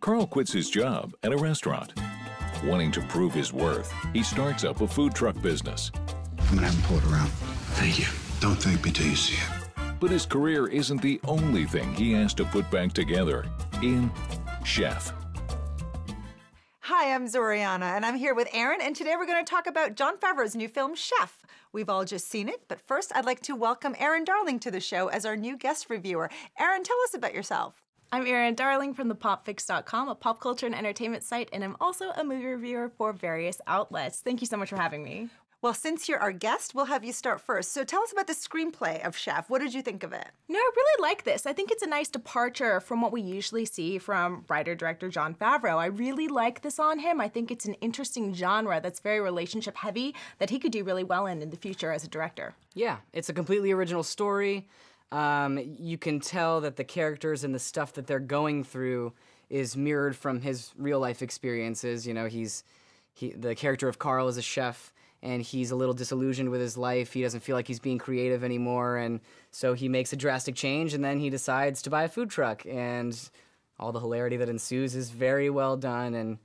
Carl quits his job at a restaurant. Wanting to prove his worth, he starts up a food truck business. I'm gonna have him pull it around. Thank you. Don't thank me till you see it. But his career isn't the only thing he has to put back together in Chef. Hi, I'm Zorianna, and I'm here with Erin, and today we're going to talk about Jon Favreau's new film, Chef. We've all just seen it, but first I'd like to welcome Erin Darling to the show as our new guest reviewer. Erin, tell us about yourself. I'm Erin Darling from thepopfix.com, a pop culture and entertainment site, and I'm also a movie reviewer for various outlets. Thank you so much for having me. Well, since you're our guest, we'll have you start first. So tell us about the screenplay of Chef. What did you think of it? No, I really like this. I think it's a nice departure from what we usually see from writer-director Jon Favreau. I really like this on him. I think it's an interesting genre that's very relationship-heavy that he could do really well in the future as a director. Yeah, it's a completely original story. You can tell that the characters and the stuff that they're going through is mirrored from his real-life experiences. You know, the character of Carl is a chef, and he's a little disillusioned with his life. He doesn't feel like he's being creative anymore, and so he makes a drastic change, and then he decides to buy a food truck, and all the hilarity that ensues is very well done and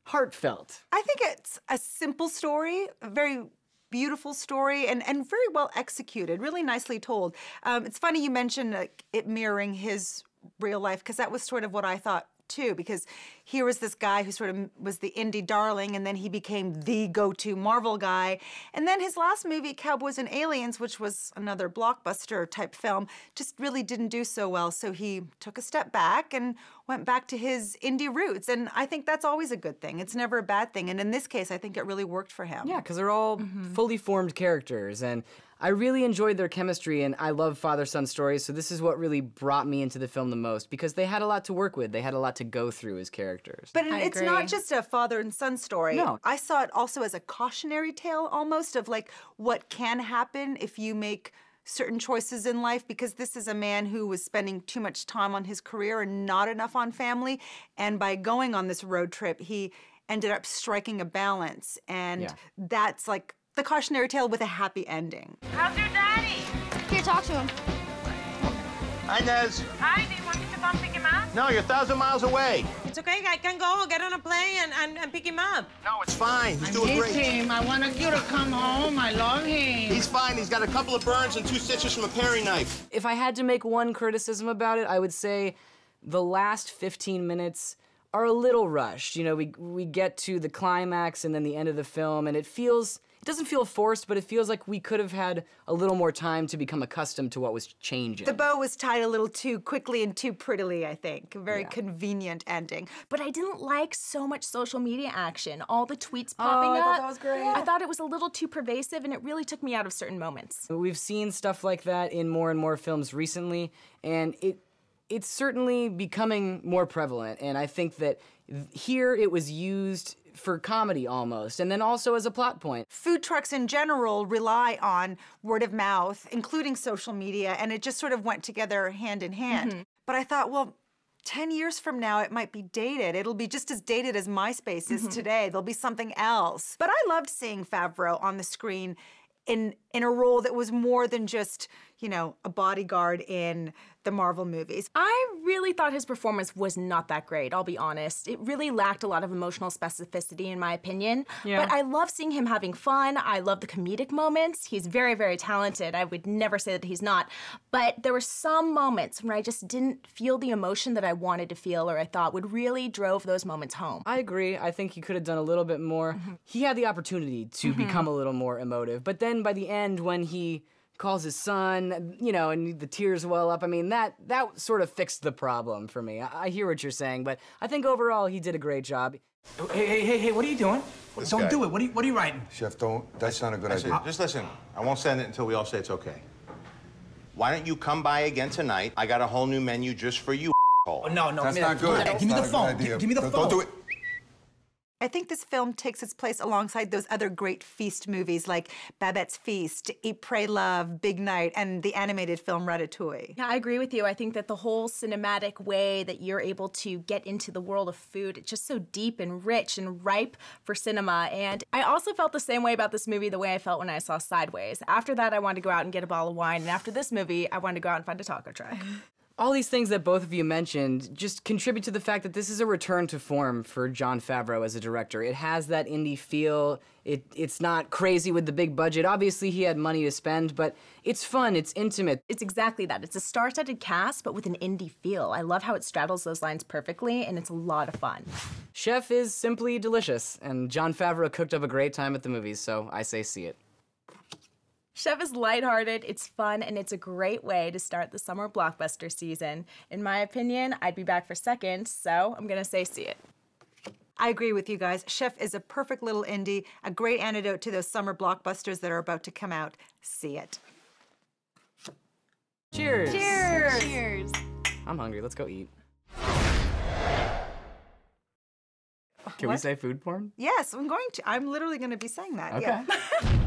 heartfelt. I think it's a simple story, a very beautiful story, and very well executed, really nicely told. It's funny you mentioned it mirroring his real life, because that was sort of what I thought too, because here was this guy who sort of was the indie darling, and then he became the go-to Marvel guy. And then his last movie, Cowboys and Aliens, which was another blockbuster type film, just really didn't do so well. So he took a step back and went back to his indie roots. And I think that's always a good thing. It's never a bad thing. And in this case, I think it really worked for him. Yeah, because they're all fully formed characters. And I really enjoyed their chemistry, and I love father-son stories, so this is what really brought me into the film the most, because they had a lot to work with. They had a lot to go through as characters. But it's not just a father and son story. No. I saw it also as a cautionary tale almost of like what can happen if you make certain choices in life, because this is a man who was spending too much time on his career and not enough on family, and by going on this road trip, he ended up striking a balance, and that's like the cautionary tale with a happy ending. How's your daddy? Here, talk to him. Hi, Nez. Hi, do you want me to come pick him up? No, you're 1,000 miles away. It's okay, I can go, get on a plane and pick him up. No, it's fine. He's doing great. Him. I wanted you to come home. I love him. He's fine. He's got a couple of burns and 2 stitches from a paring knife. If I had to make one criticism about it, I would say the last 15 minutes are a little rushed. You know, we get to the climax and then the end of the film, and it doesn't feel forced, but it feels like we could have had a little more time to become accustomed to what was changing. The bow was tied a little too quickly and too prettily, I think. A very convenient ending. But I didn't like so much social media action. All the tweets popping up. I thought that was great. I thought it was a little too pervasive, and it really took me out of certain moments. We've seen stuff like that in more and more films recently, and it's certainly becoming more prevalent, and I think that here it was used for comedy almost, and then also as a plot point. Food trucks in general rely on word of mouth, including social media, and it just sort of went together hand in hand. But I thought, well, 10 years from now, it might be dated. It'll be just as dated as MySpace is today. There'll be something else. But I loved seeing Favreau on the screen in a role that was more than just, you know, a bodyguard in the Marvel movies. I really thought his performance was not that great, I'll be honest. It really lacked a lot of emotional specificity, in my opinion. Yeah. But I love seeing him having fun. I love the comedic moments. He's very, very talented. I would never say that he's not. But there were some moments when I just didn't feel the emotion that I wanted to feel, or I thought would really drove those moments home. I agree. I think he could have done a little bit more. He had the opportunity to become a little more emotive, but then by the end, when he calls his son, you know, and the tears well up, I mean, that sort of fixed the problem for me. I hear what you're saying, but I think overall he did a great job. Hey, what are you doing? Don't do it. What are you writing? Chef, don't. That's not a good idea. Just listen. I won't send it until we all say it's okay. Why don't you come by again tonight? I got a whole new menu just for you, Oh, no. That's not good. Give me the phone. Give me the phone. Don't do it. I think this film takes its place alongside those other great feast movies like Babette's Feast, Eat, Pray, Love, Big Night, and the animated film Ratatouille. Yeah, I agree with you. I think that the whole cinematic way that you're able to get into the world of food, it's just so deep and rich and ripe for cinema. And I also felt the same way about this movie the way I felt when I saw Sideways. After that, I wanted to go out and get a bottle of wine, and after this movie, I wanted to go out and find a taco truck. All these things that both of you mentioned just contribute to the fact that this is a return to form for Jon Favreau as a director. It has that indie feel. It's not crazy with the big budget. Obviously, he had money to spend, but it's fun, it's intimate. It's exactly that. It's a star-studded cast, but with an indie feel. I love how it straddles those lines perfectly, and it's a lot of fun. Chef is simply delicious, and Jon Favreau cooked up a great time at the movies, so I say see it. Chef is lighthearted, it's fun, and it's a great way to start the summer blockbuster season. In my opinion, I'd be back for second, so I'm gonna say see it. I agree with you guys. Chef is a perfect little indie, a great antidote to those summer blockbusters that are about to come out. See it. Cheers! Cheers! Cheers! I'm hungry, let's go eat. Can we say food porn? Yes, I'm literally going to be saying that. Okay. Yeah.